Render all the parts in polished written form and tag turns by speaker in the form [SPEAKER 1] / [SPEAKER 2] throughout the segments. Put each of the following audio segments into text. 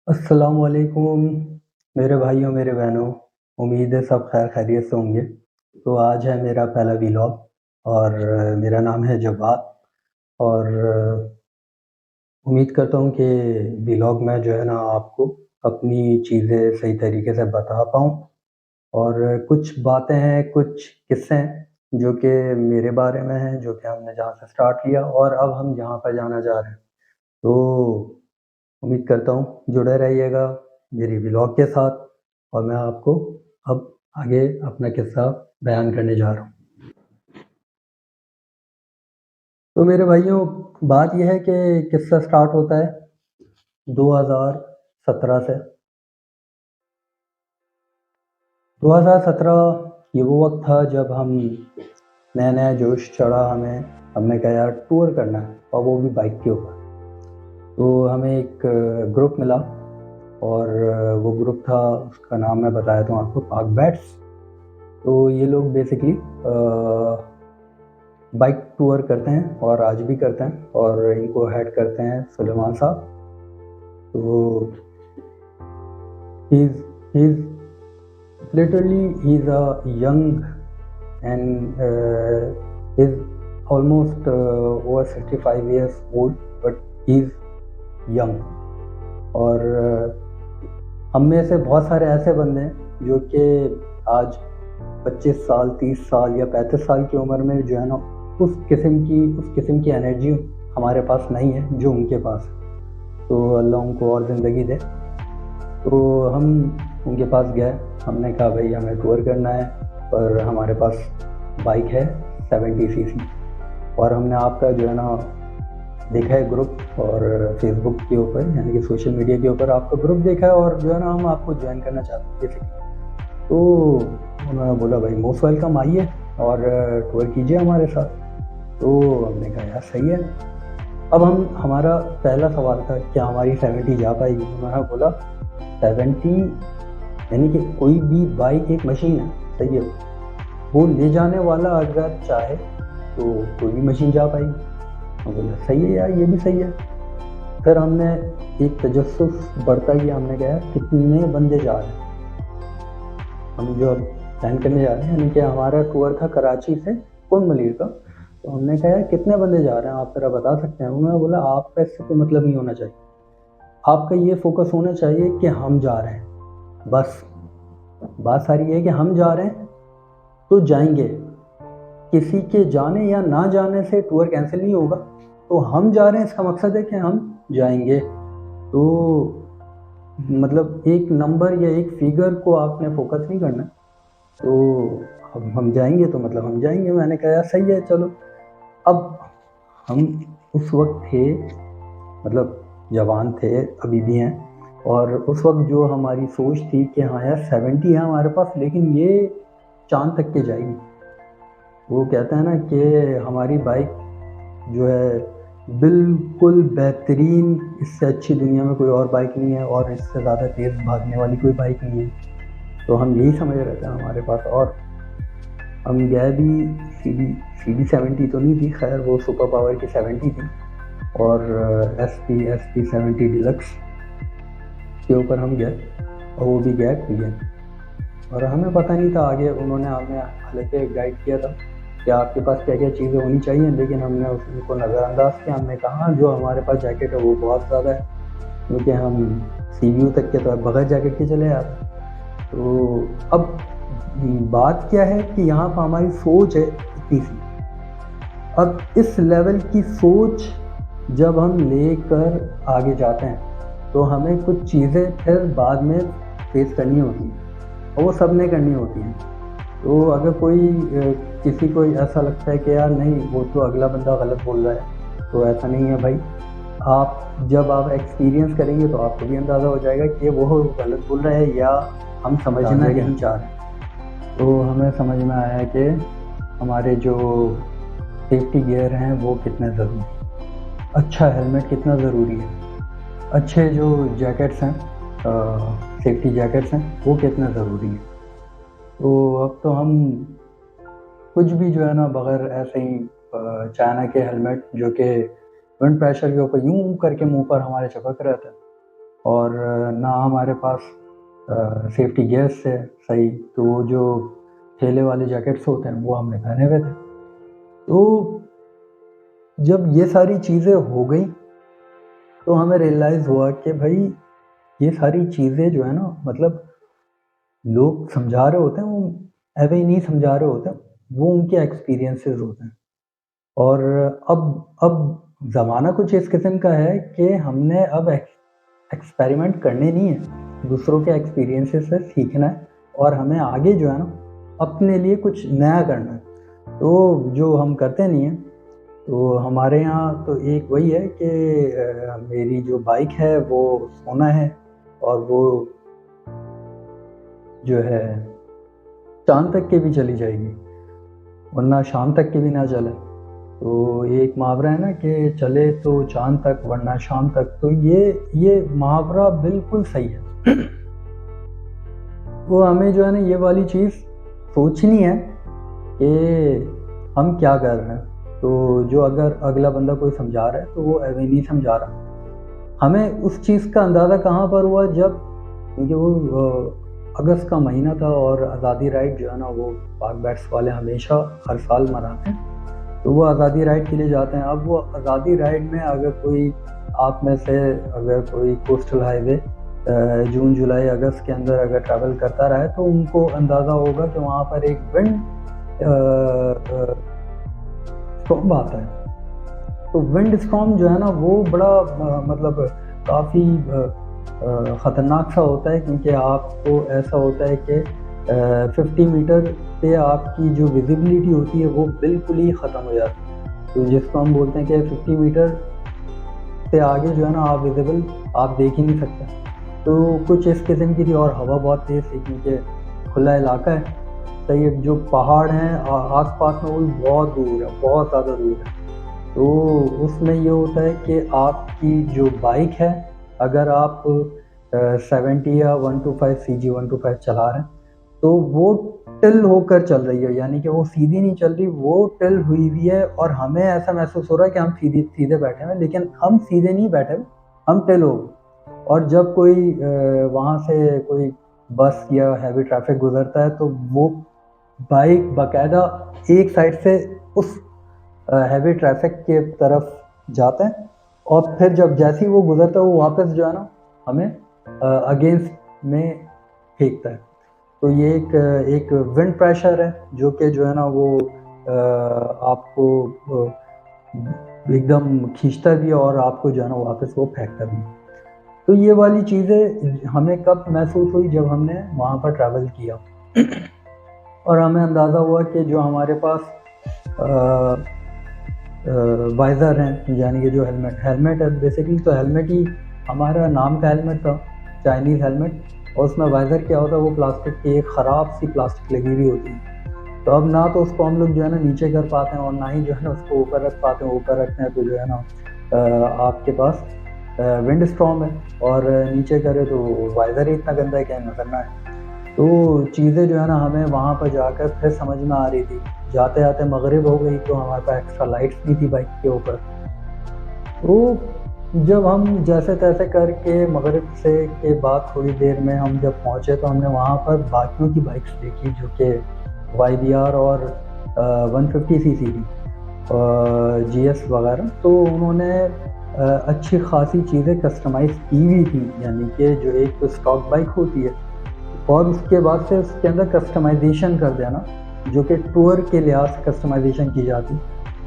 [SPEAKER 1] अस्सलामुअलैकुम मेरे भाइयों, मेरे बहनों। उम्मीद है सब खैर खैरियत से होंगे। तो आज है मेरा पहला व्लॉग और मेरा नाम है जवाद और उम्मीद करता हूँ कि व्लॉग में जो है ना आपको अपनी चीज़ें सही तरीके से बता पाऊँ और कुछ बातें हैं, कुछ किस्से हैं जो कि मेरे बारे में हैं, जो कि हमने जहाँ से स्टार्ट किया और अब हम जहाँ पर जाना चाह रहे हैं। तो उम्मीद करता हूँ जुड़े रहिएगा मेरी व्लॉग के साथ और मैं आपको अब आगे अपना किस्सा बयान करने जा रहा हूँ। तो मेरे भाइयों, बात ये है कि किस्सा स्टार्ट होता है 2017 से। 2017 ये वो वक्त था जब हम नया-नया जोश चढ़ा हमें। हमने कहा यार टूर करना है और वो भी बाइक के ऊपर। तो हमें एक ग्रुप मिला और वो ग्रुप था, उसका नाम मैं बताया दूँ आपको, पाक बैट्स। तो ये लोग बेसिकली बाइक टूर करते हैं और आज भी करते हैं और इनको हेड करते हैं सुलेमान साहब। तो he is literally he is a young and is almost over 65 years old, but he's young। और हम में से बहुत सारे ऐसे बंदे हैं जो कि आज 25 साल, 30 साल या 35 साल की उम्र में जो है ना उस किस्म की एनर्जी हमारे पास नहीं है जो उनके पास है। तो अल्लाह उनको और ज़िंदगी दे। तो हम उनके पास गए, हमने कहा भाई हमें टूर करना है पर हमारे पास बाइक है 70 सीसी और हमने आपका जो है ना देखा है ग्रुप और फेसबुक के ऊपर यानी कि सोशल मीडिया के ऊपर आपका ग्रुप देखा है और जो है ना हम आपको ज्वाइन करना चाहते हैं बेसिकली। तो उन्होंने बोला भाई मोस्ट वेलकम, आइए और टूर कीजिए हमारे साथ। तो हमने कहा यार सही है। अब हमारा पहला सवाल था क्या हमारी 70 जा पाएगी। उन्होंने बोला 70 यानी कि कोई भी बाइक एक मशीन है, सही है, वो ले जाने वाला अगर चाहे तो कोई भी मशीन जा पाएगी। हम बोला सही है यार, ये भी सही है। फिर हमने एक तजस्सुस बढ़ता गया, हमने कहा कितने बंदे जा रहे हैं। हम जो अब प्लान करने जा रहे हैं यानी कि हमारा टूर था कराची से कुन मलीर का। तो हमने कहा कितने बंदे जा रहे हैं, आप ज़रा बता सकते हैं। उन्होंने बोला आपका इससे कोई मतलब नहीं होना चाहिए, आपका ये फोकस होना चाहिए कि हम जा रहे हैं, बस बात सारी है कि हम जा रहे हैं तो जाएंगे। किसी के जाने या ना जाने से टूर कैंसिल नहीं होगा। तो हम जा रहे हैं, इसका मकसद है कि हम जाएंगे। तो मतलब एक नंबर या एक फिगर को आपने फोकस नहीं करना। तो हम जाएंगे तो मतलब हम जाएंगे। मैंने कहा यार सही है चलो। अब हम उस वक्त थे, मतलब जवान थे, अभी भी हैं। और उस वक्त जो हमारी सोच थी कि हाँ यार 70 है हमारे पास लेकिन ये चांद तक के जाएगी। वो कहता है ना कि हमारी बाइक जो है बिल्कुल बेहतरीन, इससे अच्छी दुनिया में कोई और बाइक नहीं है और इससे ज़्यादा तेज़ भागने वाली कोई बाइक नहीं है। तो हम यही समझ रहे थे हमारे पास। और हम गए भी, सी डी 70 तो नहीं थी, खैर वो सुपर पावर की 70 थी और एस पी 70 डिलक्स के ऊपर हम गए और वो भी गए पिलियन। और हमें पता नहीं था आगे, उन्होंने हमें हालांकि गाइड किया था कि आपके पास क्या क्या चीज़ें होनी चाहिए, लेकिन हमने उसको नज़रअंदाज किया। हमने कहा जो हमारे पास जैकेट है वो बहुत ज़्यादा है क्योंकि हम सी व्यू तक के तो बगैर जैकेट के चले आते। तो अब बात क्या है कि यहाँ पर हमारी सोच है इतनी सी। अब इस लेवल की सोच जब हम लेकर आगे जाते हैं तो हमें कुछ चीज़ें फिर बाद में फेस करनी होती हैं और वो सब ने करनी होती हैं। तो अगर कोई किसी को ऐसा लगता है कि यार नहीं वो तो अगला बंदा गलत बोल रहा है, तो ऐसा नहीं है भाई। जब आप एक्सपीरियंस करेंगे तो आपको भी अंदाज़ा हो जाएगा कि वो गलत बोल रहा है या हम समझना यही चाह रहे हैं। तो हमें समझ में आया कि हमारे जो सेफ्टी गियर हैं वो कितने ज़रूरी हैं, अच्छा हेलमेट कितना ज़रूरी है, अच्छे जो जैकेट्स हैं, सेफ्टी जैकेट्स हैं, वो कितना ज़रूरी है। तो अब तो हम कुछ भी जो है ना बगैर ऐसे ही चाइना के हेलमेट जो कि विंड प्रेशर के ऊपर यूं करके मुंह पर हमारे चिपक रहता है, और ना हमारे पास सेफ्टी गियर्स थे सही, तो वो जो ठेले वाले जैकेट्स होते हैं वो हमने पहने हुए थे। तो जब ये सारी चीज़ें हो गई तो हमें रियलाइज़ हुआ कि भाई ये सारी चीज़ें जो है ना, मतलब लोग समझा रहे होते हैं, वो ऐसे ही नहीं समझा रहे होते, वो उनके एक्सपीरियंसेस होते हैं। और अब ज़माना कुछ इस किस्म का है कि हमने अब एक्सपेरिमेंट करने नहीं है, दूसरों के एक्सपीरियंसेस से सीखना है और हमें आगे जो है ना अपने लिए कुछ नया करना है। तो जो हम करते नहीं हैं, तो हमारे यहाँ तो एक वही है कि मेरी जो बाइक है वो सोना है और वो जो है चाँद तक के भी चली जाएगी, वरना शाम तक के भी ना चले। तो एक मुहावरा है ना कि चले तो चाँद तक वरना शाम तक, तो ये मुहावरा बिल्कुल सही है। वो हमें जो है ना ये वाली चीज़ सोचनी है कि हम क्या कर रहे हैं। तो जो अगर अगला बंदा कोई समझा रहा है तो वो ऐसे नहीं समझा रहा। हमें उस चीज़ का अंदाज़ा कहाँ पर हुआ, जब क्योंकि वो अगस्त का महीना था और आज़ादी राइड जो है ना वो पाक बैट्स वाले हमेशा हर साल मनाते हैं। तो वो आज़ादी राइड के लिए जाते हैं। अब वो आज़ादी राइड में अगर कोई आप में से अगर कोई कोस्टल हाईवे जून जुलाई अगस्त के अंदर अगर ट्रैवल करता रहा है तो उनको अंदाज़ा होगा कि वहाँ पर एक विंड स्टॉर्म आता है। तो विंड स्टॉर्म जो है ना वो बड़ा मतलब काफ़ी ख़तरनाक सा होता है, क्योंकि आपको ऐसा होता है कि 50 मीटर पे आपकी जो विजिबिलिटी होती है वो बिल्कुल ही ख़त्म हो जाती है। तो जिसको हम बोलते हैं कि 50 मीटर से आगे जो है ना आप विजिबल आप देख ही नहीं सकते। तो कुछ इस किस्म की थी और हवा बहुत तेज़ थी, क्योंकि खुला इलाका है। सही है, जो पहाड़ हैं आस पास में वो बहुत दूर है, बहुत ज़्यादा दूर है। तो उसमें ये होता है कि आपकी जो बाइक है, अगर आप 70 या 125 CG 125 चला रहे हैं तो वो टिल होकर चल रही है, यानी कि वो सीधी नहीं चल रही, वो टिल हुई हुई है। और हमें ऐसा महसूस हो रहा है कि हम सीधे सीधे बैठे हैं, लेकिन हम सीधे नहीं बैठे हुए, हम टिल हो गए। और जब कोई वहाँ से कोई बस या हैवी ट्रैफिक गुजरता है तो वो बाइक बाकायदा एक साइड से उस हैवी ट्रैफिक के तरफ जाते हैं और फिर जब जैसे ही वो गुजरता है वो वापस जो है ना हमें अगेंस्ट में फेंकता है। तो ये एक विंड प्रेशर है जो कि जो है ना वो आपको एकदम खींचता भी है और आपको जो है ना वापस वो फेंकता भी है। तो ये वाली चीज़ें हमें कब महसूस हुई, जब हमने वहाँ पर ट्रैवल किया और हमें अंदाज़ा हुआ कि जो हमारे पास वाइज़र हैं, यानी कि जो हेलमेट है, बेसिकली तो हेलमेट ही हमारा नाम का हेलमेट था, चाइनीज़ हेलमेट। और उसमें वाइज़र क्या होता है, वो प्लास्टिक की एक ख़राब सी प्लास्टिक लगी हुई होती है। तो अब ना तो उसको हम लोग जो है ना नीचे कर पाते हैं और ना ही जो है ना उसको ऊपर रख पाते हैं। ऊपर रखते हैं तो जो है ना आपके पास विंड स्टॉर्म है और नीचे करे तो वाइज़र ही इतना गंदा है, क्या नज़र ना आए। तो चीज़ें जो है ना हमें वहाँ पर जाकर फिर समझ में आ रही थी। जाते जाते मगरिब हो गई तो हमारे पास एक्स्ट्रा लाइट्स नहीं थी बाइक के ऊपर। तो जब हम जैसे तैसे करके मगरिब से के बाद थोड़ी देर में हम जब पहुँचे तो हमने वहाँ पर बाकियों की बाइक्स देखी जो कि YBR और 150 सीसी की GS वगैरह। तो उन्होंने अच्छी खासी चीज़ें कस्टमाइज़ की हुई थी, यानी कि जो एक स्टॉक बाइक होती है और उसके बाद से उसके अंदर कस्टमाइजेशन कर देना, जो कि टूर के लिहाज से कस्टमाइजेशन की जाती।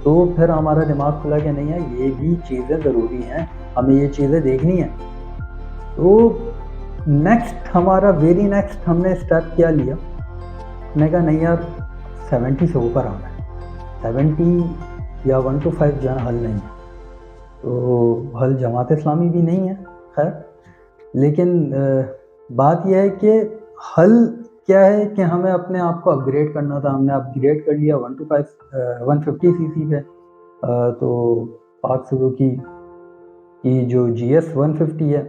[SPEAKER 1] तो फिर हमारा दिमाग खुला कि नहीं यार ये भी चीज़ें ज़रूरी हैं, हमें ये चीज़ें देखनी है। तो नेक्स्ट हमारा वेरी नेक्स्ट हमने स्टेप क्या लिया, मैंने कहा नहीं यार 70 से ऊपर आना है, 70 या 125 जो है हल नहीं है। तो हल जमात इस्लामी भी नहीं है खैर, लेकिन बात यह है कि हल क्या है कि हमें अपने आप को अपग्रेड करना था। हमने अपग्रेड कर लिया 150 सीसी पे। तो पाक सुजुकी की जो GS 150 है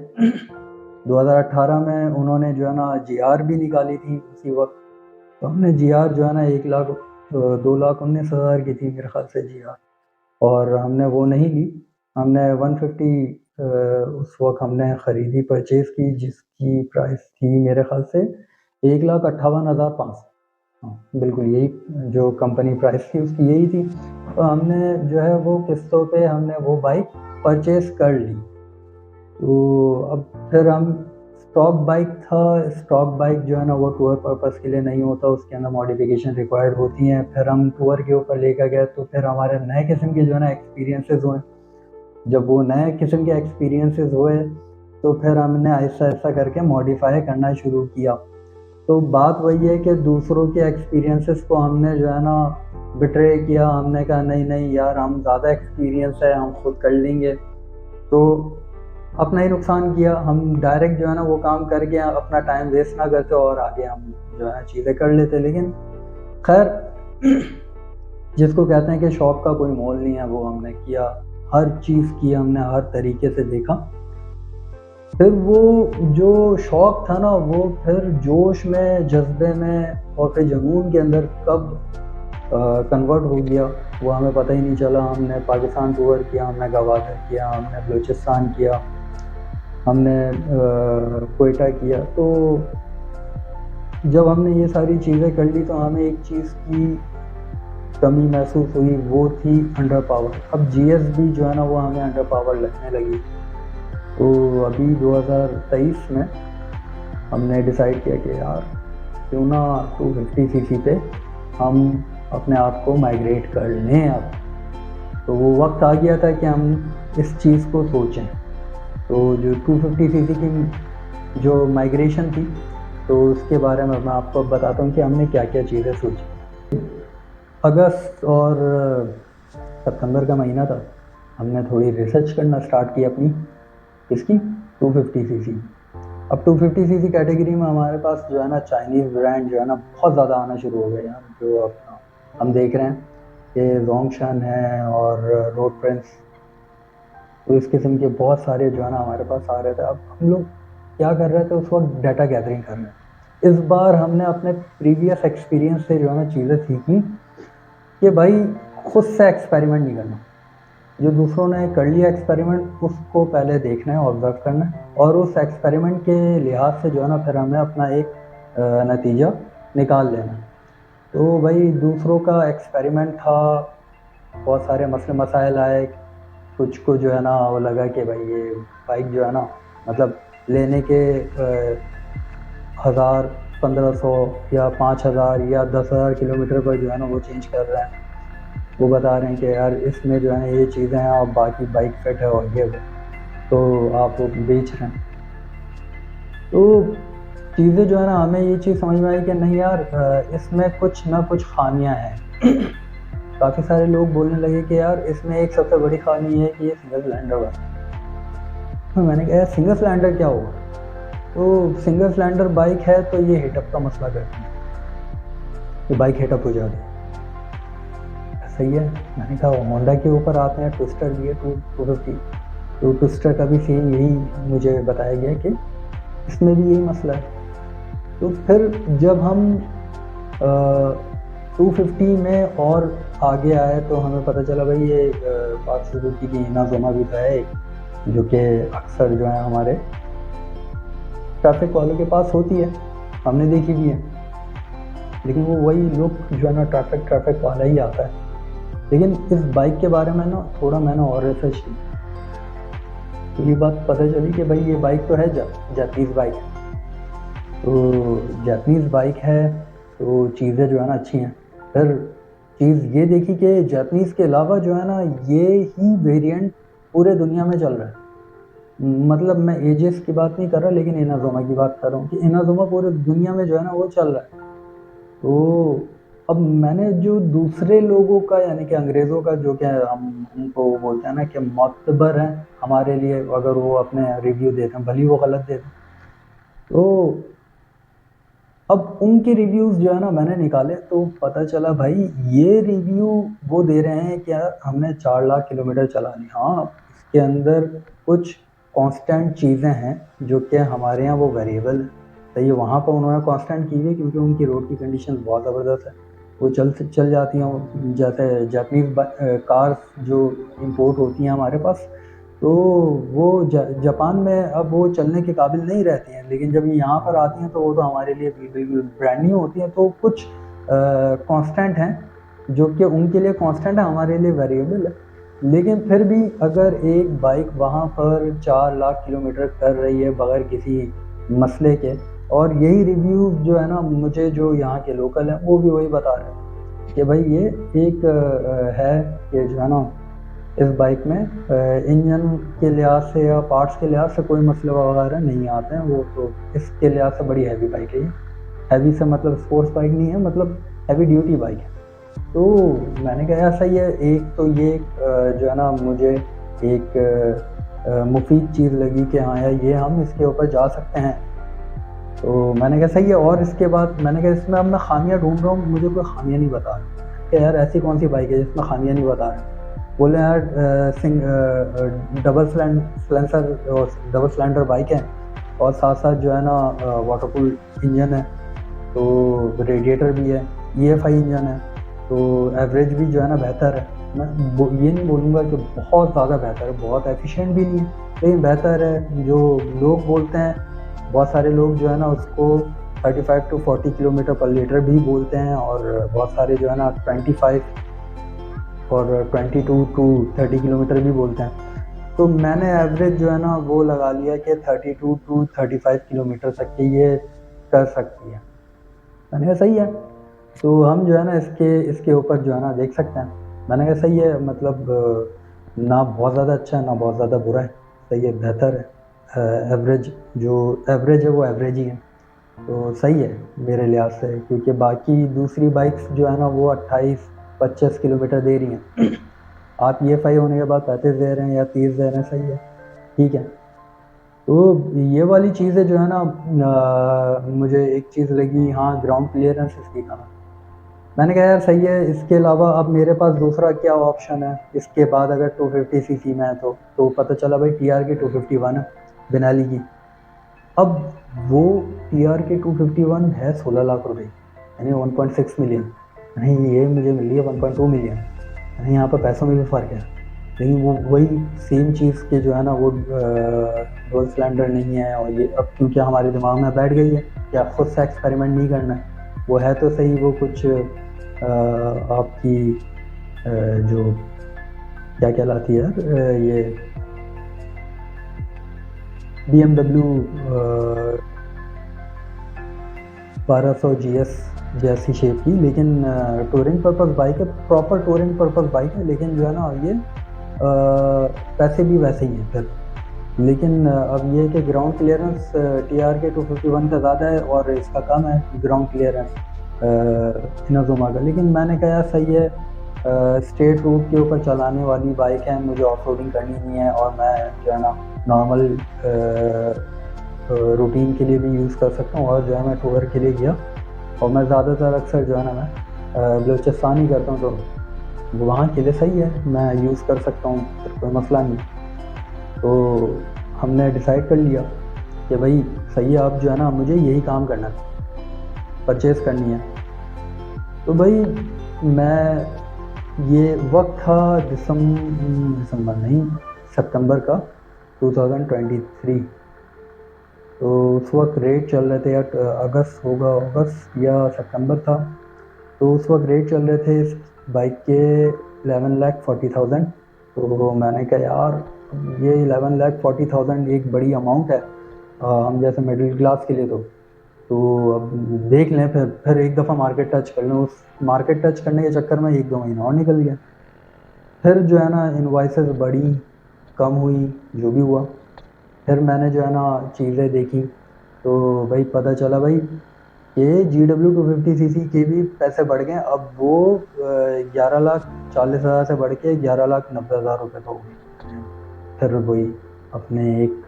[SPEAKER 1] 2018 में उन्होंने जो है ना GR भी निकाली थी उसी वक्त। तो हमने GR जो है ना 2,19,000 की थी मेरे ख्याल से GR, और हमने वो नहीं ली, हमने 150 उस वक्त हमने ख़रीदी, परचेज़ की, जिसकी प्राइस थी मेरे ख़्याल से 1,58,500। हाँ, बिल्कुल यही जो कंपनी प्राइस थी उसकी यही थी। तो हमने जो है वो किस्तों पे हमने वो बाइक परचेज़ कर ली। तो अब फिर हम स्टॉक बाइक था, स्टॉक बाइक जो है ना वो टूर पर्पज़ के लिए नहीं होता, उसके अंदर मॉडिफ़िकेशन रिक्वायर्ड होती हैं। फिर हम टूर के ऊपर लेकर गए तो फिर हमारे नए किस्म के जो है ना एक्सपीरियंसेस हुए। जब वो नए किस्म के एक्सपीरियंसेस हुए तो फिर हमने आहिस्ता-आहिस्ता करके मॉडिफ़ाई करना शुरू किया। तो बात वही है कि दूसरों के एक्सपीरियंसेस को हमने जो है ना बिट्रे किया। हमने कहा नहीं यार, हम ज़्यादा एक्सपीरियंस है, हम खुद कर लेंगे। तो अपना ही नुकसान किया। हम डायरेक्ट जो है ना वो काम करके अपना टाइम वेस्ट ना करते और आगे हम जो है चीज़ें कर लेते। लेकिन खैर जिसको कहते हैं कि शौक का कोई मोल नहीं है, वो हमने किया, हर चीज़ की हमने, हर तरीके से देखा। फिर वो जो शौक था ना वो फिर जोश में, जज्बे में और फिर जुनून के अंदर कब कन्वर्ट हो गया वो हमें पता ही नहीं चला। हमने पाकिस्तान टूर किया, हमने गवादर किया, हमने बलूचिस्तान किया, हमने क्वेटा किया। तो जब हमने ये सारी चीज़ें कर ली तो हमें एक चीज़ की कमी महसूस हुई, वो थी अंडर पावर। अब जीएसबी जो है ना वो हमें अंडर पावर लगने लगी। तो अभी 2023 में हमने डिसाइड किया कि यार क्यों ना 250 सीसी पे हम अपने आप को माइग्रेट कर लें अब। तो वो वक्त आ गया था कि हम इस चीज़ को सोचें। तो जो 250 सीसी की जो माइग्रेशन थी तो उसके बारे में मैं आपको बताता हूँ कि हमने क्या क्या चीज़ें सोची। अगस्त और सितंबर का महीना था, हमने थोड़ी रिसर्च करना स्टार्ट की अपनी, इसकी 250 सीसी। अब 250 सीसी कैटेगरी में हमारे पास जो है ना चाइनीज़ ब्रांड जो है ना बहुत ज़्यादा आना शुरू हो गए हैं। जो अपना हम देख रहे हैं कि जोंगशन है और रोड प्रिंस, तो इस किस्म के बहुत सारे जो है ना हमारे पास आ रहे थे। अब हम लोग क्या कर रहे थे उस वक्त, डाटा गैदरिंग कर रहे हैं। इस बार हमने अपने प्रीवियस एक्सपीरियंस से जो है ना चीज़ें सीखी कि भाई खुद से एक्सपेरिमेंट नहीं करना। जो दूसरों ने कर लिया एक्सपेरिमेंट उसको पहले देखना है, ऑब्जर्व करना है, और उस एक्सपेरिमेंट के लिहाज से जो है ना फिर हमें अपना एक नतीजा निकाल लेना। तो भाई दूसरों का एक्सपेरिमेंट था, बहुत सारे मसले मसाइल आए। कुछ को जो है ना वो लगा कि भाई ये बाइक जो है ना मतलब लेने के 1000, 1500 या 5000 या 10,000 किलोमीटर पर जो है ना वो चेंज कर रहे हैं। वो बता रहे हैं कि यार इसमें जो है ये चीज़ें हैं और बाकी बाइक फिट है और ये वो, तो आप वो बेच रहे हैं। तो चीज़ें जो है ना हमें ये चीज़ समझ में आई कि नहीं यार, इसमें कुछ ना कुछ खामियां हैं। काफ़ी सारे लोग बोलने लगे कि यार इसमें एक सबसे बड़ी खामी है कि ये सिंगल सिलेंडर वाला। तो मैंने कहा सिंगल सिलेंडर क्या होगा? तो सिंगल सिलेंडर बाइक है तो ये हिटअप का मसला करती है, तो बाइक हिटअप हो जाती है। सही है। मैंने कहा होंडा के ऊपर आते हैं, ट्विस्टर भी है 250, तो ट्विस्टर का भी सेम यही मुझे बताया गया कि इसमें भी यही मसला है। तो फिर जब हम 250 में और आगे आए तो हमें पता चला भाई ये पार्ट सुजुकी की इनाज़ोमा भी तो है, जो कि अक्सर जो है हमारे ट्रैफिक वालों के पास होती है, हमने देखी भी है। लेकिन वो वही लुक जो है ना ट्रैफिक वाला ही आता है। लेकिन इस बाइक के बारे में ना थोड़ा मैंने और रिसर्च की तो ये बात पता चली कि भाई ये बाइक तो है जापानीज़ बाइक है। तो जापानीज़ बाइक है तो चीज़ें जो है ना अच्छी हैं। फिर चीज़ ये देखी कि जापानीज़ के अलावा जो है ना ये ही वेरिएंट पूरे दुनिया में चल रहा है। मतलब मैं एजेस की बात नहीं कर रहा, लेकिन इनाज़ोमा की बात कर रहा हूँ कि इनाज़ोमा पूरे दुनिया में जो है ना वो चल रहा है। तो अब मैंने जो दूसरे लोगों का यानी कि अंग्रेज़ों का, जो कि हम उनको बोलते हैं ना कि मोतबर हैं हमारे लिए, अगर वो अपने रिव्यू देते हैं भले ही वो गलत देते हैं, तो अब उनके रिव्यूज़ जो है ना मैंने निकाले तो पता चला भाई ये रिव्यू वो दे रहे हैं कि यार हमने 4 लाख किलोमीटर चला ली। हाँ, इसके अंदर कुछ कांस्टेंट चीज़ें हैं जो कि हमारे यहाँ वो वेरिएबल है। तो ये वहाँ पर उन्होंने कांस्टेंट की हुई क्योंकि उनकी रोड की कंडीशन बहुत ज़बरदस्त है, वो चल जाती हैं। जैसे जापानीज़ कार्स जो इंपोर्ट होती हैं हमारे पास, तो वो जापान में अब वो चलने के काबिल नहीं रहती हैं, लेकिन जब ये यहाँ पर आती हैं तो वो तो हमारे लिए बिल्कुल ब्रांड न्यू होती हैं। तो कुछ कांस्टेंट हैं जो कि उनके लिए कांस्टेंट है, हमारे लिए वेरिएबल है। लेकिन फिर भी अगर एक बाइक वहाँ पर 4 लाख किलोमीटर कर रही है बगैर किसी मसले के, और यही रिव्यू जो है ना मुझे जो यहाँ के लोकल हैं वो भी वही बता रहे हैं कि भाई ये एक है कि जो है ना इस बाइक में इंजन के लिहाज से या पार्ट्स के लिहाज से कोई मसले वगैरह नहीं आते हैं। वो तो इसके लिहाज से बड़ी हैवी बाइक है ये। हैवी से मतलब स्पोर्ट्स बाइक नहीं है, मतलब हैवी ड्यूटी बाइक है। तो मैंने कहा यार सही है, एक तो ये जो है ना मुझे एक मुफीद चीज़ लगी कि हाँ यार ये हम इसके ऊपर जा सकते हैं। तो मैंने कहा सही है। और इसके बाद मैंने कहा इसमें अब मैं खामियां ढूंढ रहा हूँ, मुझे कोई खामियां नहीं बता रहा कि यार ऐसी कौन सी बाइक है जिसमें खामियां नहीं बता रहे। बोले यार डबल सिलेंडर बाइक है और साथ साथ जो है ना वाटरकूल इंजन है, तो रेडिएटर भी है, EFI इंजन है, तो एवरेज भी जो है ना बेहतर है। मैं ये नहीं बोलूँगा कि बहुत ज़्यादा बेहतर है, बहुत एफिशिएंट भी नहीं है, लेकिन बेहतर है। जो लोग बोलते हैं, बहुत सारे लोग जो है ना उसको 35 to 40 किलोमीटर पर लीटर भी बोलते हैं, और बहुत सारे जो है ना 25 और 22 to 30 किलोमीटर भी बोलते हैं। तो मैंने एवरेज जो है ना वो लगा लिया कि 32 to 35 किलोमीटर तक की ये कर सकती है। मैंने कहा सही है। तो हम जो है ना इसके ऊपर जो है ना देख सकते हैं। मैंने कहा सही है, मतलब ना बहुत ज़्यादा अच्छा है ना बहुत ज़्यादा बुरा है, सही है, बेहतर है। एवरेज जो एवरेज है वो एवरेज ही है, तो सही है मेरे लिहाज से। क्योंकि बाकी दूसरी बाइक्स जो है ना वो 28-25 किलोमीटर दे रही हैं आप EFI होने के बाद 35 दे रहे हैं या 30 दे रहे हैं, सही है, ठीक है। तो ये वाली चीज़ें जो है ना मुझे एक चीज़ लगी, हाँ ग्राउंड क्लियरेंस इसकी कम है। मैंने कहा यार सही है, इसके अलावा अब मेरे पास दूसरा क्या ऑप्शन है इसके बाद, अगर 250 सीसी में है तो पता चला भाई TR की 251 है बिनाली की। अब वो TR के 251 है 16 लाख रुपए, यानी 1.6 मिलियन। नहीं, ये मुझे मिली है 1.2 मिलियन। नहीं, यहाँ पर पैसों में भी फ़र्क है, लेकिन वो वही सेम चीज़ के जो है ना वो डबल सिलेंडर नहीं है। और ये अब क्योंकि हमारे दिमाग में बैठ गई है कि आप खुद से एक्सपेरिमेंट नहीं करना है। वो है तो सही, वो कुछ आपकी जो क्या कहलाती है यार, ये BMW 1200 GS जैसी शेप की, लेकिन टूरिंग पर्पस बाइक है, प्रॉपर टूरिंग पर्पस बाइक है। लेकिन जो है ना ये पैसे भी वैसे ही हैं फिर। लेकिन अब ये है कि ग्राउंड क्लियरेंस TR के 251 का ज़्यादा है और इसका कम है ग्राउंड क्लियरेंस इनोज़ुमा का। लेकिन मैंने कहा यार सही है, स्ट्रेट रूट के ऊपर चलाने वाली बाइक है, मुझे ऑफ रोडिंग करनी नहीं है, और मैं जो है ना नॉर्मल रूटीन के लिए भी यूज़ कर सकता हूँ। और जो है मैं टूर के लिए गया, और मैं ज़्यादातर अक्सर जो है ना मैं बलूचिस्तान ही करता हूँ, तो वहाँ के लिए सही है, मैं यूज़ कर सकता हूँ, फिर कोई मसला नहीं। तो हमने डिसाइड कर लिया कि भाई सही है, अब जो है ना मुझे यही काम करना है, परचेज़ करनी है। तो भाई मैं, ये वक्त था दिसंबर नहीं, सितंबर का 2023। तो उस वक्त रेट चल रहे थे यार, अगस्त होगा, अगस्त या सितंबर था। तो उस वक्त रेट चल रहे थे इस बाइक के 11,40,000। तो मैंने कहा यार ये 11,40,000 एक बड़ी अमाउंट है हम जैसे मिडिल क्लास के लिए। तो अब देख लें, फिर एक दफ़ा मार्केट टच कर लें। उस मार्केट टच करने के चक्कर में 1-2 महीना और निकल गया। फिर जो है ना इनवॉइसेस बढ़ी, कम हुई, जो भी हुआ। फिर मैंने जो है ना चीज़ें देखी, तो भाई पता चला भाई ये GW 250cc के भी पैसे बढ़ गए। अब वो 11,40,000 से बढ़ के 11,90,000 रुपये का हो गई। फिर वही अपने एक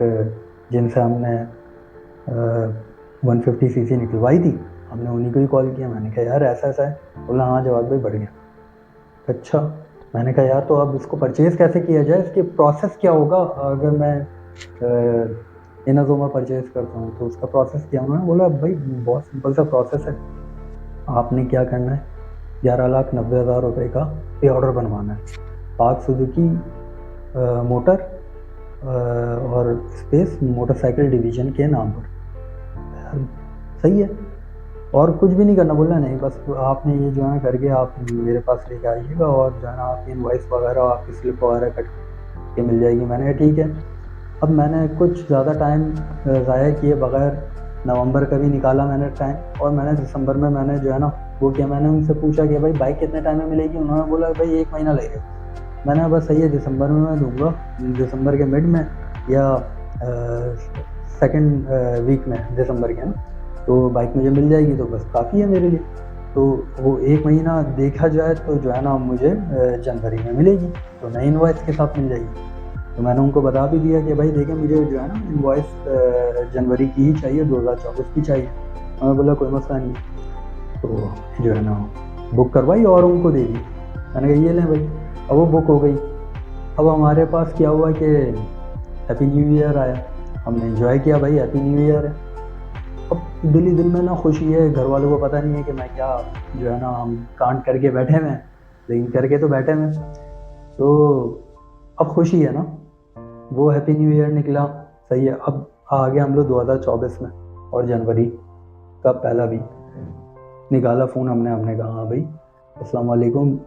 [SPEAKER 1] जिनसे हमने 150cc निकलवाई थी, हमने उन्हीं को ही कॉल किया। मैंने कहा यार ऐसा ऐसा है। बोला हाँ जवाब भाई बढ़ गया। अच्छा, मैंने कहा यार तो अब इसको परचेज़ कैसे किया जाए, इसकी प्रोसेस क्या होगा अगर मैं इनोज़ुमा परचेज़ करता हूँ, तो उसका प्रोसेस क्या होगा। बोला भाई बहुत सिंपल सा प्रोसेस है, आपने क्या करना है, 11,90,000 रुपये का पे ऑर्डर बनवाना है। पाक सुजुकी मोटर और स्पेस मोटरसाइकिल डिवीज़न के नाम पर। यार सही है, और कुछ भी नहीं करना, बोलना नहीं, बस आपने ये जो है करके आप मेरे पास लेके आइएगा और जो है ना आपकी इनवॉइस वगैरह आपकी स्लिप वगैरह कट के मिल जाएगी। मैंने कहा ठीक है। अब मैंने कुछ ज़्यादा टाइम ज़ाया किए बगैर नवंबर का भी निकाला मैंने टाइम, और मैंने दिसंबर में मैंने जो है ना वो किया। मैंने उनसे पूछा कि भाई बाइक कितने टाइम में मिलेगी? उन्होंने बोला भाई 1 महीना लगेगा। मैंने बस सही है, दिसंबर में मैं दूंगा, दिसंबर के मिड में या सेकेंड वीक में दिसंबर के ना, तो बाइक मुझे मिल जाएगी, तो बस काफ़ी है मेरे लिए। तो वो 1 महीना देखा जाए तो जो है ना मुझे जनवरी में मिलेगी, तो नई इनवॉइस के साथ मिल जाएगी। तो मैंने उनको बता भी दिया कि भाई देखें मुझे जो है ना इनवॉइस जनवरी की ही चाहिए, 2024 की चाहिए। उन्होंने बोला कोई मसला नहीं, तो जो है ना बुक करवाई और उनको दे दी। मैंने कहा ये लें भाई। अब वो बुक हो गई। अब हमारे पास क्या हुआ कि हैप्पी न्यू ईयर आया, हमने एंजॉय किया, भाई हैप्पी न्यू ईयर है। अब दिल ही दिल में ना खुशी है, घर वालों को पता नहीं है कि मैं क्या जो है ना हम कांड करके बैठे हुए हैं, लेकिन करके तो बैठे हुए हैं, तो अब खुशी है ना। वो हैप्पी न्यू ईयर निकला, सही है। अब आ गया हम लोग 2024 में, और जनवरी का पहला वीक निकाला फ़ोन हमने कहा हाँ भाई अस्सलाम वालेकुम,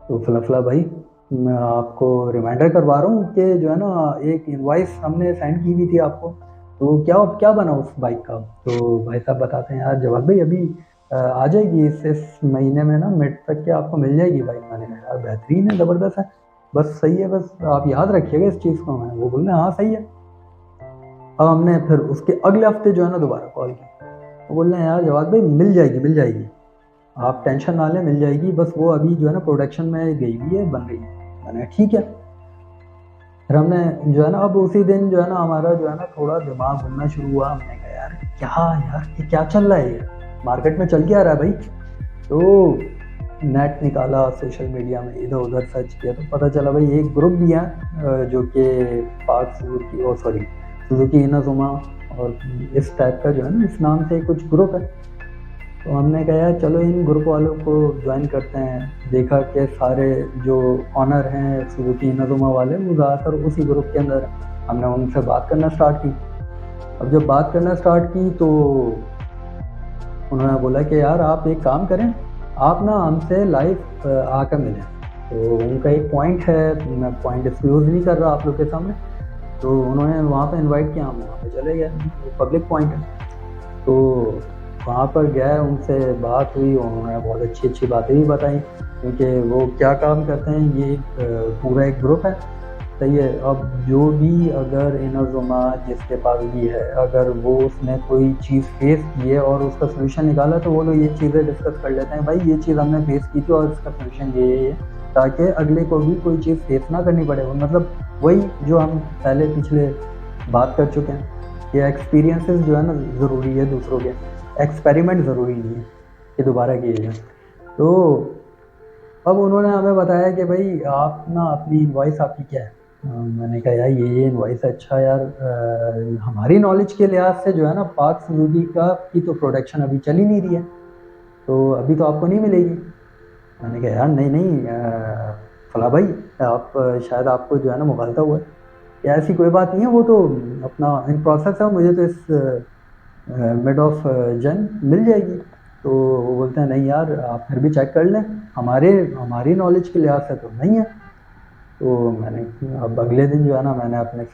[SPEAKER 1] तो फला भाई मैं आपको रिमाइंडर करवा रहा हूँ कि जो है ना एक इनवॉइस हमने सेंड की हुई थी आपको, तो क्या बना उस बाइक का? तो भाई साहब बताते हैं यार जवाब भाई अभी आ जाएगी इस महीने में ना मिड तक के आपको मिल जाएगी बाइक। मैंने कहा यार बेहतरीन है, ज़बरदस्त है, बस सही है, बस आप याद रखिएगा इस चीज़ को। मैं वो बोल रहे हाँ सही है। अब हमने फिर उसके अगले हफ्ते जो है ना दोबारा कॉल की, वो बोल रहे हैं यार जवाब भाई मिल जाएगी, आप टेंशन ना लें, मिल जाएगी, बस वो अभी जो है ना प्रोडक्शन में गई हुई है, बन रही है। मैंने ठीक है। फिर हमने जो है ना अब उसी दिन जो है ना हमारा जो है ना थोड़ा दिमाग घूमना शुरू हुआ। हमने कहा यार ये क्या चल रहा है, ये मार्केट में चल क्या रहा है भाई? तो नेट निकाला, सोशल मीडिया में इधर उधर सर्च किया, तो पता चला भाई एक ग्रुप भी है जो कि पार्क सुजुकी इनाजुमा और इस टाइप का जो है ना इस नाम से कुछ ग्रुप है। तो हमने कहा यार चलो इन ग्रुप वालों को ज्वाइन करते हैं। देखा कि सारे जो ऑनर हैं सुजुकी इनाजुमा वाले वो ज़्यादातर उसी ग्रुप के अंदर हैं। हमने उनसे बात करना स्टार्ट की। अब जब बात करना स्टार्ट की तो उन्होंने बोला कि यार आप एक काम करें, आप ना हमसे लाइव आकर मिलें। तो उनका एक पॉइंट है, मैं पॉइंट डिस्क्लोज नहीं कर रहा आप लोग के सामने, तो उन्होंने वहाँ पे इनवाइट किया, हम वहाँ पे चले गए, पब्लिक पॉइंट है। तो वहाँ पर गए, उनसे बात हुई, उन्होंने बहुत अच्छी बातें भी बताई, क्योंकि वो क्या काम करते हैं, ये पूरा एक ग्रुप है, सही है। अब जो भी अगर इनाजुमा जिसके पास भी है, अगर वो उसने कोई चीज़ फेस की है और उसका सोल्यूशन निकाला, तो वो लोग ये चीज़ें डिस्कस कर लेते हैं, भाई ये चीज़ हमने फेस की थी और इसका सोल्यूशन ये है, ताकि अगले को भी कोई चीज़ फेस ना करनी पड़े। मतलब वही जो हम पहले पिछले बात कर चुके हैं कि एक्सपीरियंसेस जो है ना ज़रूरी है, दूसरों के एक्सपेरिमेंट ज़रूरी नहीं है कि दोबारा किए जाए। तो अब उन्होंने हमें बताया कि भाई आप ना अपनी इनवॉइस आपकी क्या है? मैंने कहा यार ये इनवॉइस अच्छा यार, हमारी नॉलेज के लिहाज से जो है ना पार्क सुजुकी का की तो प्रोडक्शन अभी चल ही नहीं रही है, तो अभी तो आपको नहीं मिलेगी। मैंने कहा यार नहीं फला भाई आप शायद आपको जो है ना मुगालता हुआ है, या ऐसी कोई बात नहीं है, वो तो अपना इन प्रोसेस है, मुझे तो इस मिड ऑफ जन मिल जाएगी। तो वो बोलते हैं नहीं यार आप फिर भी चेक कर लें, हमारी नॉलेज के लिहाज से तो नहीं है। तो मैंने अब अगले दिन जो है ना मैंने अपने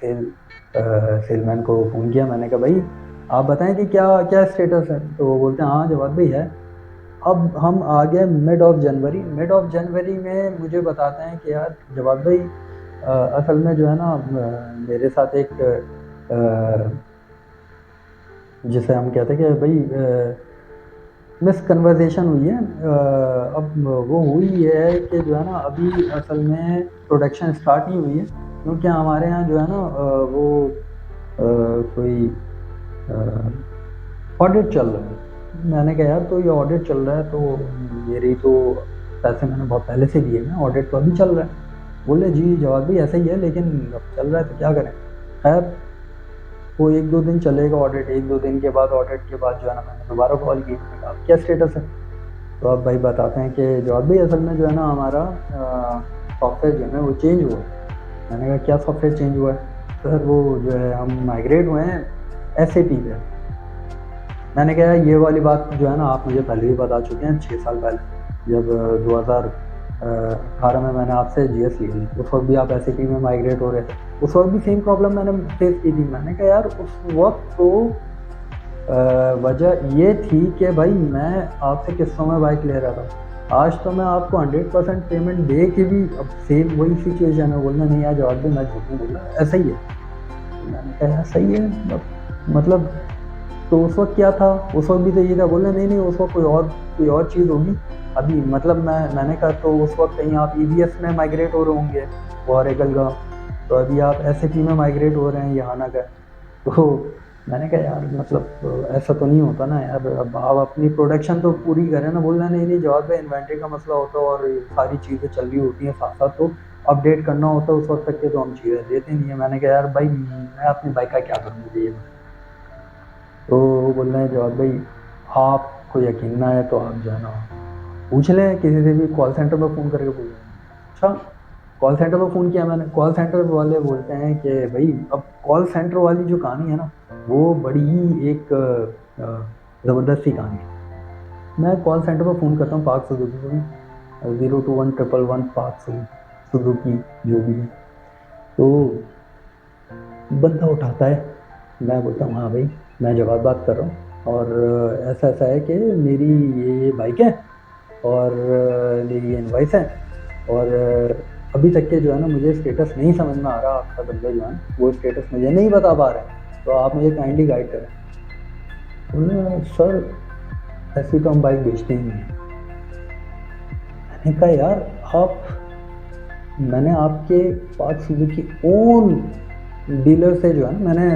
[SPEAKER 1] सेलमैन को फ़ोन किया। मैंने कहा भाई आप बताएं कि क्या स्टेटस है? तो वो बोलते हैं हाँ जवाब भाई है। अब हम आ गए मिड ऑफ जनवरी में मुझे बताते हैं कि यार जवाब भाई असल में जो है ना मेरे साथ एक जिसे हम कहते हैं कि भाई मिसकन्वर्सेशन हुई है। अब वो हुई है कि जो है ना अभी असल में प्रोडक्शन स्टार्ट नहीं हुई है, क्योंकि हमारे यहाँ जो है ना वो कोई ऑडिट चल रहा है। मैंने कहा यार तो ये ऑडिट चल रहा है तो मेरी तो पैसे मैंने बहुत पहले से दिए हैं, ऑडिट तो अभी चल रहा है। बोले जी जवाब भी ऐसा ही है, लेकिन अब चल रहा है तो क्या करें। खैर वो 1-2 दिन चलेगा ऑडिट, 1-2 दिन के बाद ऑडिट के बाद जो है ना मैंने दोबारा कॉल की, अब क्या स्टेटस है? तो अब भाई बताते हैं कि जवाब भाई असल में जो है ना हमारा सॉफ्टवेयर जो है वो चेंज हुआ है। मैंने कहा क्या सॉफ्टवेयर चेंज हुआ है? सर वो जो है हम माइग्रेट हुए हैं SAP पे। मैंने कहा ये वाली बात जो है ना आप मुझे पहले ही बता चुके हैं 6 साल पहले, जब 2018 में मैंने आपसे GS ली थी, उस वक्त भी आप SAP में माइग्रेट हो रहे थे। उस वक्त भी सेम प्रॉब्लम मैंने फेस की थी। मैंने कहा यार उस वक्त तो वजह ये थी कि भाई मैं आपसे किस्तों में बाइक ले रहा था, आज तो मैं आपको 100% पेमेंट दे के भी अब सेम वही सिचुएशन है। बोलना नहीं यार जवाब दे, मैं झूठ नहीं बोल रहा, ऐसा ही है। मैंने कहा यार सही है, मतलब तो उस वक्त क्या था, उस वक्त भी तो ये था। बोलना नहीं उस वक्त कोई और चीज़ होगी अभी, मतलब मैंने कहा तो उस वक्त कहीं आप EVS में माइग्रेट हो रहे होंगे वॉरेगल का, तो अभी आप SAP में माइग्रेट हो रहे हैं यहाँ का। तो मैंने कहा यार मतलब ऐसा तो नहीं होता ना यार, अब आप अपनी प्रोडक्शन तो पूरी करें ना। बोलना नहीं जवाब है, इन्वेंट्री का मसला होता है और सारी चीज़ें चल रही होती हैं साथ साथ, तो अपडेट करना होता है उस वक्त तक के, तो हम चीज़ें देते नहीं है। मैंने कहा यार भाई मैं अपनी बाइक का क्या करूँ, मुझे ये तो बोल रहे हैं जवाब भाई आपको यकीन ना है तो आप जो है ना पूछ लें किसी से भी, कॉल सेंटर पर फ़ोन करके पूछ लें। अच्छा कॉल सेंटर पर फ़ोन किया मैंने, कॉल सेंटर वाले बोलते हैं कि भाई अब कॉल सेंटर वाली जो कहानी है ना वो बड़ी ही एक ज़बरदस्त सी कहानी है। मैं कॉल सेंटर पर फ़ोन करता हूँ पार्क सुजुकी को, 02111 पार्क सुजुकी जो भी है, तो बंदा उठाता है। मैं बोलता हूँ हाँ भाई मैं जवाब बात कर रहा हूँ और ऐसा ऐसा है कि मेरी ये बाइक है और मेरी ये इनवाइस है और अभी तक के जो है ना मुझे स्टेटस नहीं समझ में आ रहा, आपका बंदा जो है वो स्टेटस मुझे नहीं बता पा रहा है, तो आप मुझे काइंडली गाइड करें। बोले सर ऐसी तो हम बाइक बेचते ही नहीं। मैंने कहा यार मैंने आपके पास सुजुकी ओन डीलर से जो है ना मैंने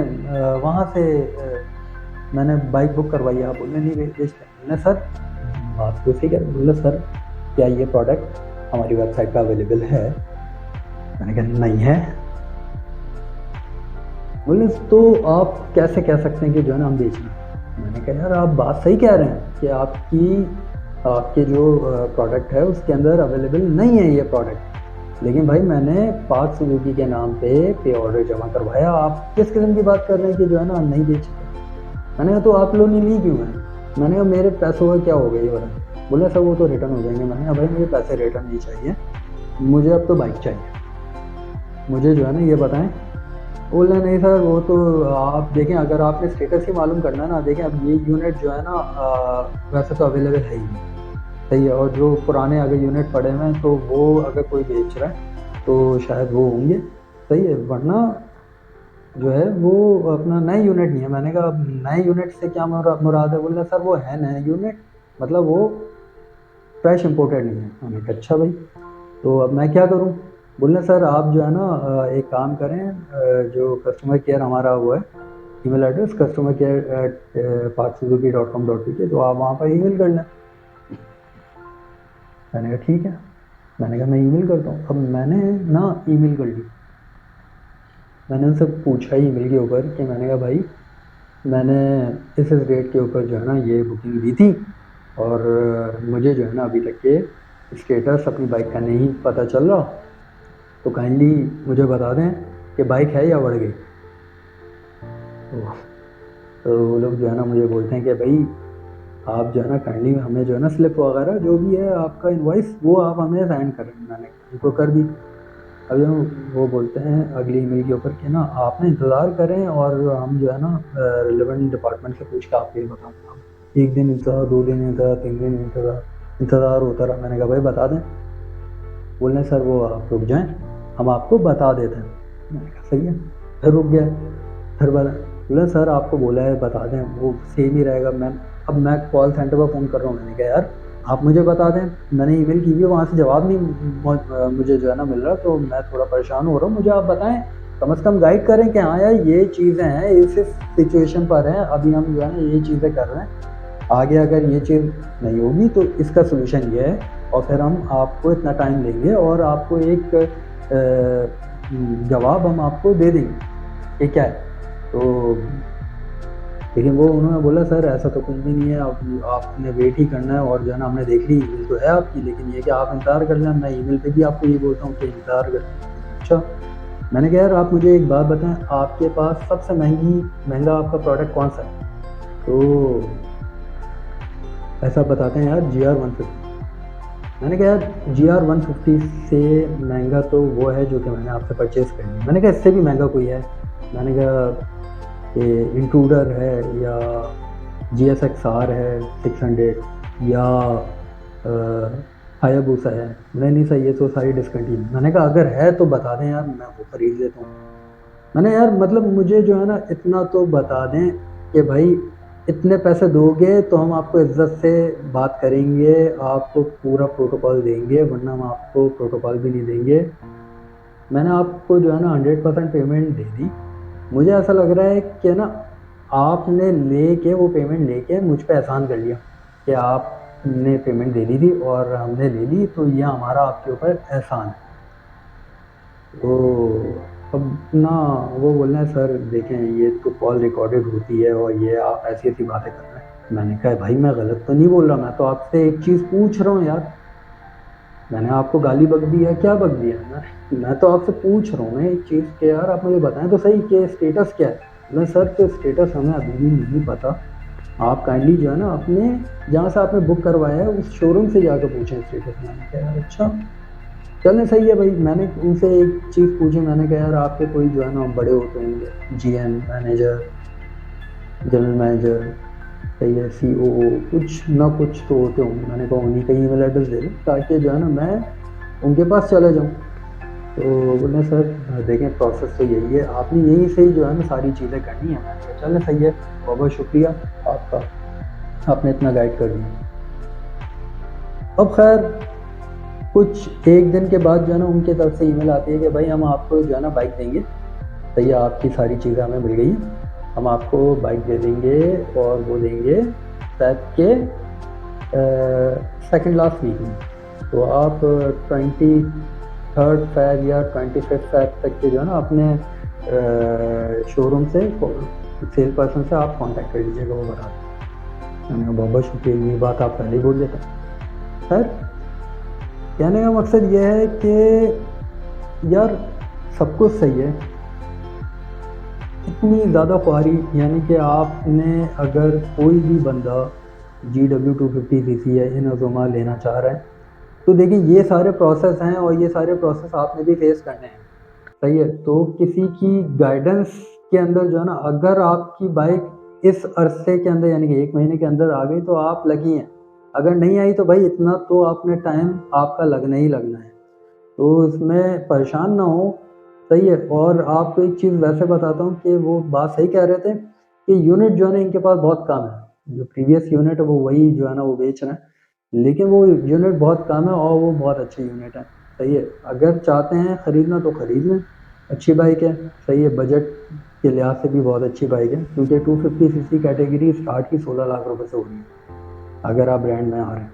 [SPEAKER 1] वहाँ से मैंने बाइक बुक करवाई है, आप बोलने नहीं बेचते। मैंने सर बात तो सही कर, बोले सर क्या ये प्रोडक्ट हमारी वेबसाइट पर अवेलेबल है? मैंने कहा नहीं है। बोले तो आप कैसे कह सकते हैं कि जो है ना हम बेच रहे हैं? मैंने कहा यार आप बात सही कह रहे हैं कि आपके जो प्रोडक्ट है उसके अंदर अवेलेबल नहीं है ये प्रोडक्ट, लेकिन भाई मैंने पार्क सुजुकी के नाम पे ऑर्डर जमा करवाया, आप किस किस्म की बात कर रहे हैं कि जो है ना नहीं बेच रहे? मैंने कहा तो आप लोग ने ली क्यों है? मैंने कहा मेरे पैसों का क्या हो गया ये वाला? बोले सर वो तो रिटर्न हो जाएंगे। मैंने कहा भाई मुझे पैसे रिटर्न नहीं चाहिए, मुझे अब तो बाइक चाहिए, मुझे जो है ना ये बताएं। बोले नहीं सर वो तो आप देखें, अगर आपने स्टेटस ही मालूम करना है ना, देखें अब ये यूनिट जो है ना वैसे तो अवेलेबल है ही नहीं, सही है, और जो पुराने अगर यूनिट पड़े हुए हैं तो वो अगर कोई बेच रहा है तो शायद वो होंगे, सही है, वरना जो है वो अपना नए यूनिट नहीं है। मैंने कहा नए यूनिट से क्या मुराद है? बोला सर वो है नए यूनिट, मतलब वो फ्रेश इम्पोर्टेड नहीं है। मैंने कहा अच्छा भाई तो अब मैं क्या करूं? बोले सर आप जो है ना एक काम करें, जो कस्टमर केयर हमारा वो है ईमेल एड्रेस customercare@parksuzuki.com.pk, तो आप वहाँ पर ईमेल कर लें। मैंने कहा ठीक है, मैंने कहा मैं ईमेल करता हूँ। अब मैंने ना ईमेल कर ली, मैंने उनसे पूछा ईमेल के ऊपर कि मैंने कहा भाई मैंने इस डेट के ऊपर जो है ना ये बुकिंग दी थी और मुझे जो है ना अभी तक के स्टेटस अपनी बाइक का नहीं पता चल रहा, तो काइंडली मुझे बता दें कि बाइक है या बढ़ गई। तो वो लोग जो है ना मुझे बोलते हैं कि भाई आप जो है ना काइंडली हमें जो है ना स्लिप वगैरह जो भी है आपका इनवॉइस वो आप हमें साइन करें। मैंने उनको कर दी। अब वो बोलते हैं अगली ईमेल के ऊपर कि ना आप ना इंतज़ार करें और हम जो है ना रिलेवेंट डिपार्टमेंट से पूछ के आपको ये बताऊँगा। एक दिन इंतज़ार, 2 दिन इंतज़ार, 3 दिन इंतज़ार होता रहा। मैंने कहा भाई बता दें। बोले सर वो आप रुक जाएं, हम आपको बता देते हैं। मैंने कहा सही है, फिर रुक गया। फिर बोले सर आपको बोला है बता दें, वो सेम ही रहेगा। अब मैं कॉल सेंटर पर फ़ोन कर रहा हूँ। मैंने कहा यार आप मुझे बता दें, मैंने ईमेल की भी वहाँ से जवाब नहीं मुझे जो है ना मिल रहा, तो मैं थोड़ा परेशान हो रहा हूँ, मुझे आप बताएं, कम से कम गाइड करें कि हाँ यार ये चीज़ें हैं, इस सिचुएशन पर हैं, अभी हम जो है ना ये चीज़ें कर रहे हैं, आगे अगर ये चीज़ नहीं होगी तो इसका सोल्यूशन ये है, और फिर हम आपको इतना टाइम देंगे और आपको एक जवाब हम आपको दे देंगे कि क्या है। तो लेकिन वो उन्होंने बोला सर ऐसा तो कुछ भी नहीं है, आपने वेट ही करना है, और जो है ना हमने देख ली ईमेल तो है आपकी, लेकिन ये कि आप इंतज़ार कर लें। मैं ईमेल पे भी आपको ये बोलता हूँ कि इंतज़ार कर। अच्छा मैंने कहा यार आप मुझे एक बात बताएं, आपके पास सबसे महंगा आपका प्रोडक्ट कौन सा है? तो ऐसा बताते हैं यार GR150। मैंने कहा यार GR150 से महंगा तो वो है जो कि मैंने आपसे परचेज़ कर लिया। मैंने कहा इससे भी महंगा कोई है? मैंने कहा ये इंट्रूडर है या GSX-R है 600 या हायाबूसा है। नहीं सर ये तो सारी डिस्कंटिन्यू। मैंने कहा अगर है तो बता दें यार, मैं वो खरीद लेता हूँ। मैंने यार मतलब मुझे जो है ना इतना तो बता दें कि भाई इतने पैसे दोगे तो हम आपको इज्जत से बात करेंगे, आपको पूरा प्रोटोकॉल देंगे, वरना हम आपको प्रोटोकॉल भी नहीं देंगे। मैंने आपको जो है ना 100% पेमेंट दे दी। मुझे ऐसा लग रहा है कि ना आपने वो पेमेंट लेके मुझ पे एहसान कर लिया कि आपने पेमेंट दे दी थी और हमने ले ली, तो ये हमारा आपके ऊपर एहसान है। तो अब ना वो बोल रहे हैं सर देखें ये तो कॉल रिकॉर्डेड होती है और ये आप ऐसी ऐसी बातें कर रहे हैं। मैंने कहा भाई मैं गलत तो नहीं बोल रहा, मैं तो आपसे एक चीज़ पूछ रहा हूँ यार। मैंने आपको गाली बक दी है? क्या बक दिया? मैं तो आपसे पूछ रहा हूँ एक चीज़ के यार आप मुझे बताएं तो सही कि स्टेटस क्या है। मैं सर के स्टेटस हमें अभी भी नहीं पता, आप काइंडली जो है ना अपने जहाँ से आपने बुक करवाया है उस शोरूम से जाकर पूछें स्टेटस। मैंने कहा यार अच्छा चलने सही है भाई। मैंने उनसे एक चीज़ पूछी, मैंने कहा यार आपके कोई जो है ना बड़े होते होंगे, GM मैनेजर, जनरल मैनेजर, सही है, COO, कुछ ना कुछ तो होते होंगे। मैंने कहा उन्हीं का ईमेल एड्रेस दे दो ताकि जो है ना मैं उनके पास चला जाऊँ। तो बोले सर देखें प्रोसेस तो यही है, आपने यहीं से ही जो है ना सारी चीज़ें करनी है। मैंने कहा चलें सही है, बहुत बहुत शुक्रिया आपका, आपने इतना गाइड कर दिया। अब खैर कुछ एक दिन के बाद जो है ना उनकी तरफ से ईमेल आती है कि भाई हम आपको जो है ना बाइक देंगे, सही है, आपकी सारी चीज़ें हमें मिल गई, हम आपको बाइक दे देंगे और वो देंगे शायद के सेकेंड लास्ट वीक में। तो आप 23 फ़रवरी या 25 फ़रवरी तक के जो है ना अपने शोरूम से सेल पर्सन से आप कांटेक्ट कर लीजिएगा, वो बता दें। मैंने कहा बहुत शुक्रिया, ये बात आप पहले ही बोल देते। खैर कहने का मकसद ये है कि यार सब कुछ सही है, इतनी ज़्यादा ख्वारी, यानी कि आपने अगर कोई भी बंदा GW250cc या इनोज़ुमा लेना चाह रहा है तो देखिए ये सारे प्रोसेस हैं और ये सारे प्रोसेस आपने भी फेस करने हैं, सही है। तो किसी की गाइडेंस के अंदर जो है ना अगर आपकी बाइक इस अरसे के अंदर यानी कि 1 महीने के अंदर आ गई तो आप लगी हैं, अगर नहीं आई तो भाई इतना तो आपने टाइम आपका लगना ही लगना है, तो इसमें परेशान ना हो, सही है। और आपको एक चीज़ वैसे बताता हूँ कि वो बात सही कह रहे थे कि यूनिट जो है ना इनके पास बहुत कम है, जो प्रीवियस यूनिट है वो वही जो है ना वो बेच रहे हैं, लेकिन वो यूनिट बहुत कम है और वो बहुत अच्छे यूनिट है, सही है। अगर चाहते हैं ख़रीदना तो ख़रीद लें, अच्छी बाइक है, सही है, बजट के लिहाज से भी बहुत अच्छी बाइक है, क्योंकि 250cc कैटेगरी स्टार्ट ही 16 लाख रुपए से हो रही है अगर आप ब्रांड में आ रहे हैं,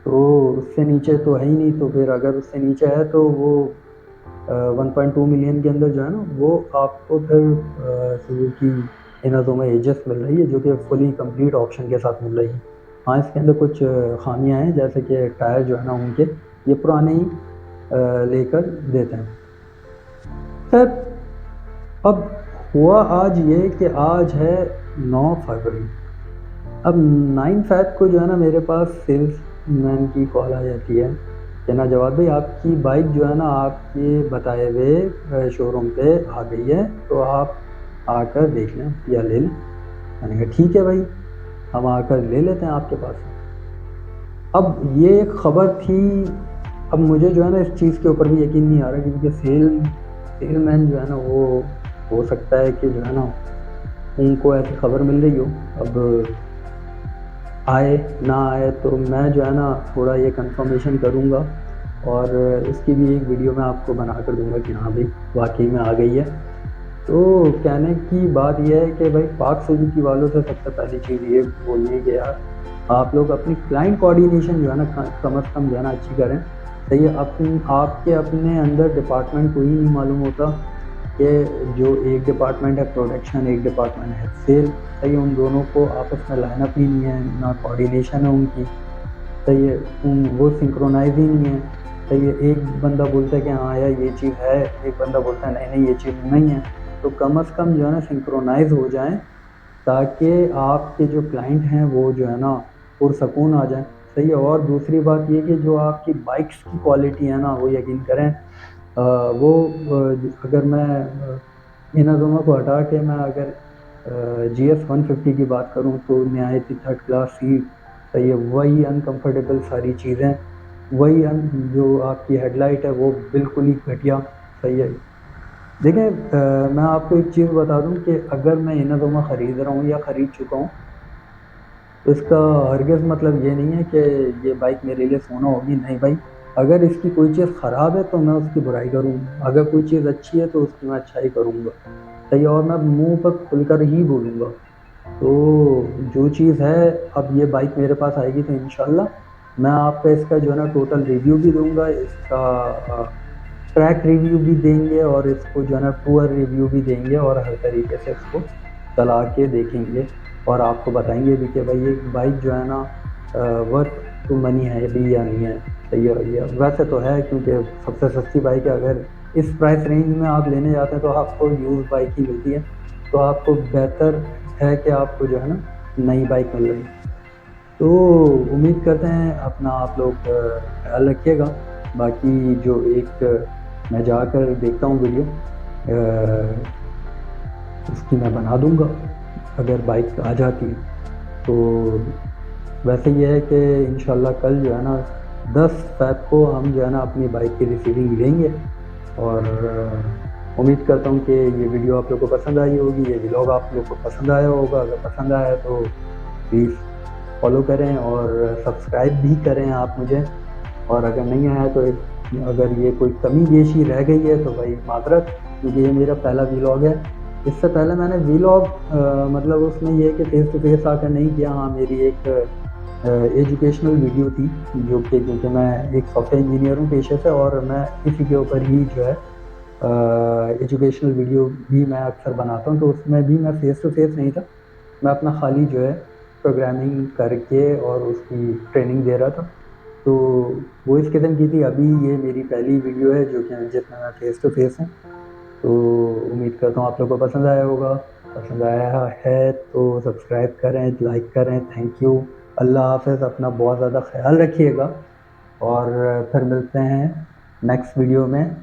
[SPEAKER 1] तो उससे नीचे तो है ही नहीं। तो फिर अगर उससे नीचे है तो वो 1.2 मिलियन के अंदर जो है ना वो आपको फिर सुजुकी इनोज़ुमा एजिस मिल रही है, जो कि फुली कंप्लीट ऑप्शन के साथ मिल रही है। हाँ इसके अंदर कुछ खामियां हैं, जैसे कि टायर जो है ना उनके ये पुराने ही लेकर देते हैं। खैर अब हुआ आज ये कि आज है 9 फरवरी। अब 9 फ़रवरी को जो है ना मेरे पास सेल्समैन की कॉल आ जाती है कि ना जवाब भाई आपकी बाइक जो है ना आपके बताए हुए शोरूम पे आ गई है, तो आप आकर देख लें या ले लें। मैंने कहा ठीक है भाई, हम आकर ले लेते हैं आपके पास। अब ये एक ख़बर थी, अब मुझे जो है ना इस चीज़ के ऊपर भी यकीन नहीं आ रहा, क्योंकि सेलमैन जो है ना वो हो सकता है कि जो है ना उनको ऐसी खबर मिल रही हो, अब आए ना आए, तो मैं जो है ना थोड़ा ये कंफर्मेशन करूँगा और इसकी भी एक वीडियो मैं आपको बना कर दूँगा कि हाँ भाई वाकई में आ गई है। तो कहने की बात यह है कि भाई पाक सुजुकी वालों से सबसे पहली चीज़ ये बोलनी है कि यार आप लोग अपनी क्लाइंट कोऑर्डिनेशन जो है ना कम से कम जो है ना अच्छी करें, सही है। आपके अपने अंदर डिपार्टमेंट को ही नहीं मालूम होता कि जो एक डिपार्टमेंट है प्रोडक्शन, एक डिपार्टमेंट है सेल, सही है, उन दोनों को आपस में लाइनअप ही नहीं है, ना कोऑर्डिनेशन है उनकी, सही है, वो सिंक्रोनाइज ही नहीं है। सही है, एक बंदा बोलता है कि हाँ यार ये चीज़ है, एक बंदा बोलता है नहीं नहीं ये चीज़ नहीं है, तो कम से कम जो है ना सिंक्रोनाइज हो जाएं, ताकि आपके जो क्लाइंट हैं वो जो है ना पुरसकून आ जाएं। सही है। और दूसरी बात ये कि जो आपकी बाइक्स की क्वालिटी है ना, वो यकीन करें वो अगर मैं इनाज़ोमा को हटा के मैं अगर GS 150 की बात करूं तो नहायत ही थर्ड क्लास सीट। सही है, वही अनकंफर्टेबल सारी चीज़ें, वही जो आपकी हेडलाइट है वो बिल्कुल ही घटिया। सही है। देखें, मैं आपको एक चीज़ बता दूं कि अगर मैं इनाज़ोमा ख़रीद रहा हूँ या ख़रीद चुका हूँ, तो इसका हरगिज़ मतलब ये नहीं है कि ये बाइक मेरे लिए सोना होगी। नहीं भाई, अगर इसकी कोई चीज़ ख़राब है तो मैं उसकी बुराई करूँगा, अगर कोई चीज़ अच्छी है तो उसकी मैं अच्छाई करूँगा। सही है, और मैं मुंह पर खुलकर ही बोलूँगा। तो जो चीज़ है, अब ये बाइक मेरे पास आएगी तो इंशाल्लाह मैं आपका इसका जो है ना टोटल रिव्यू भी दूंगा, इसका ट्रैक रिव्यू भी देंगे, और इसको जो है ना टूर रिव्यू भी देंगे, और हर तरीके से इसको चला के देखेंगे और आपको बताएंगे भी कि भाई ये बाइक जो है ना वर्थ टू मनी है भी या नहीं है। सही है भैया, वैसे तो है क्योंकि सबसे सस्ती बाइक है। अगर इस प्राइस रेंज में आप लेने जाते हैं तो आपको यूज़ बाइक ही मिलती है, तो आपको बेहतर है कि आपको जो है ना नई बाइक मिल रही है। तो उम्मीद करते हैं अपना आप लोग ख्याल रखिएगा। बाकी जो एक मैं जाकर देखता हूँ वीडियो, उसकी मैं बना दूंगा अगर बाइक आ जाती है। तो वैसे ये है कि इंशाल्लाह कल जो है ना 10 फ़रवरी को हम जो है ना अपनी बाइक की रिसीविंग लेंगे। और उम्मीद करता हूँ कि ये वीडियो आप लोग को पसंद आई होगी, ये व्लॉग आप लोग को पसंद आया होगा। अगर पसंद आया तो प्लीज़ फॉलो करें और सब्सक्राइब भी करें आप मुझे। और अगर नहीं आया तो अगर ये कोई कमी पेशी रह गई है तो भाई माजरत, क्योंकि ये मेरा पहला व्लॉग है। इससे पहले मैंने व्लॉग मतलब उसमें ये है कि फेस टू फेस आकर नहीं किया। हाँ, मेरी एक एजुकेशनल वीडियो थी, जो कि क्योंकि मैं एक सॉफ्टवेयर इंजीनियर हूँ पेशे से, और मैं इसी के ऊपर ही जो है एजुकेशनल वीडियो भी मैं अक्सर बनाता हूँ। तो उसमें भी मैं फेस टू फेस नहीं था, मैं अपना खाली जो है प्रोग्रामिंग करके और उसकी ट्रेनिंग दे रहा था। तो वो इस किस्म की थी। अभी ये मेरी पहली वीडियो है जो कि जिसमें मैं फेस टू फेस हूँ। तो उम्मीद करता हूँ आप लोगों को पसंद आया होगा। पसंद आया है तो सब्सक्राइब करें, लाइक करें। Thank you. अल्लाह हाफ़िज़। अपना बहुत ज़्यादा ख्याल रखिएगा और फिर मिलते हैं नेक्स्ट वीडियो में।